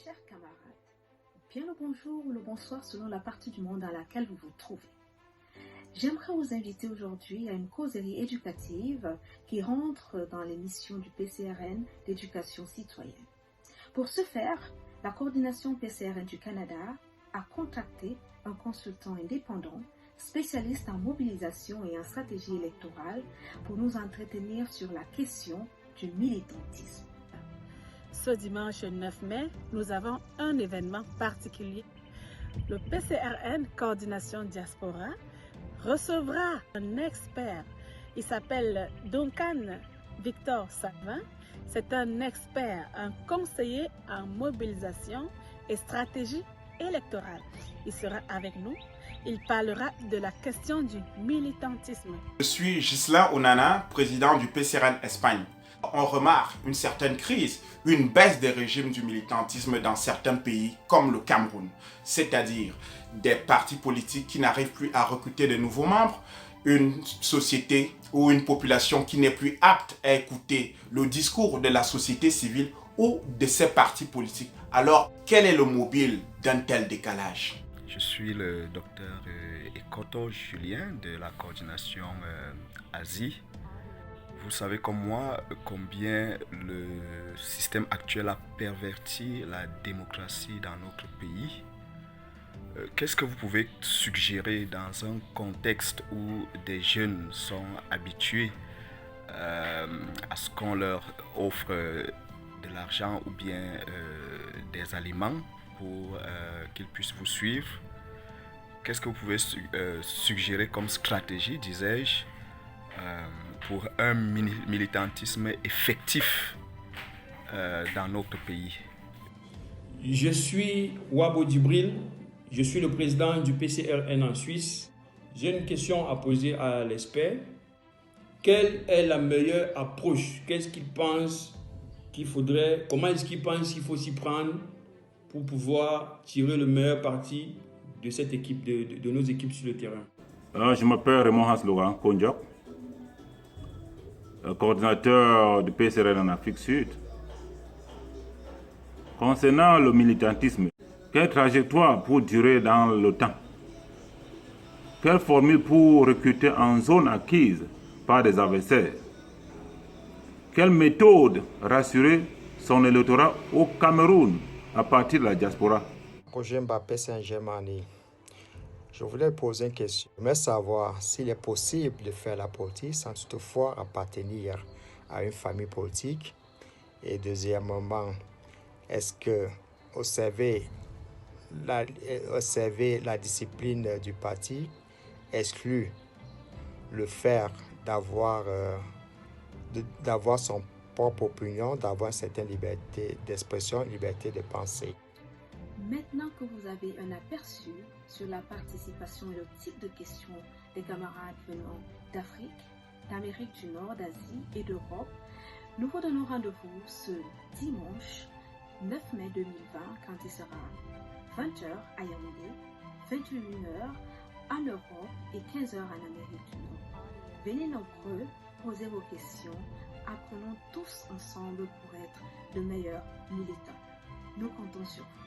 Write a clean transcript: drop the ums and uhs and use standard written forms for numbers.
chers camarades, bien le bonjour ou le bonsoir selon la partie du monde dans laquelle vous vous trouvez. J'aimerais vous inviter aujourd'hui à une causerie éducative qui rentre dans les missions du PCRN d'éducation citoyenne. Pour ce faire, la coordination PCRN du Canada a contacté un consultant indépendant, spécialiste en mobilisation et en stratégie électorale, pour nous entretenir sur la question du militantisme. Ce dimanche 9 mai, nous avons un événement particulier. Le PCRN Coordination Diaspora recevra un expert. Il s'appelle Duncan Victor Savin. C'est un expert, un conseiller en mobilisation et stratégie électorale. Il sera avec nous. Il parlera de la question du militantisme. Je suis Ghislain Onana, président du PCRN Espagne. On remarque une certaine crise, une baisse des régimes du militantisme dans certains pays comme le Cameroun, c'est-à-dire des partis politiques qui n'arrivent plus à recruter de nouveaux membres, une société ou une population qui n'est plus apte à écouter le discours de la société civile ou de ces partis politiques. Alors, quel est le mobile d'un tel décalage? Je suis le docteur Ekoto Julien de la coordination Asie. Vous savez comme moi combien le système actuel a perverti la démocratie dans notre pays. Qu'est-ce que vous pouvez suggérer dans un contexte où des jeunes sont habitués à ce qu'on leur offre de l'argent ou bien des aliments pour qu'ils puissent vous suivre? Qu'est-ce que vous pouvez suggérer comme stratégie, disais-je, pour un militantisme effectif dans notre pays? Je suis Wabo Djibril, je suis le président du PCRN en Suisse. J'ai une question à poser à l'expert. Quelle est la meilleure approche? Qu'est-ce qu'il pense qu'il faudrait, comment est-ce qu'il pense qu'il faut s'y prendre pour pouvoir tirer le meilleur parti de cette équipe, de nos équipes sur le terrain? Je m'appelle Raymond Hans-Laurent Kondiok, coordinateur du PCRN en Afrique Sud. Concernant le militantisme, quelle trajectoire pour durer dans le temps? Quelle formule pour recruter en zone acquise par des adversaires? Quelle méthode rassurer son électorat au Cameroun à partir de la diaspora? Roger Mbappé Saint-Germain. Je voulais poser une question. J'aimerais savoir s'il est possible de faire la politique sans toutefois appartenir à une famille politique. Et deuxièmement, est-ce que observer la discipline du parti exclut le fait d'avoir son propre opinion, d'avoir une certaine liberté d'expression, liberté de penser? Maintenant que vous avez un aperçu sur la participation et le type de questions des camarades venant d'Afrique, d'Amérique du Nord, d'Asie et d'Europe, nous vous donnons rendez-vous ce dimanche 9 mai 2020 quand il sera 20h à Yaoundé, 21h en Europe et 15h en Amérique du Nord. Venez nombreux, posez vos questions, apprenons tous ensemble pour être de meilleurs militants. Nous comptons sur vous.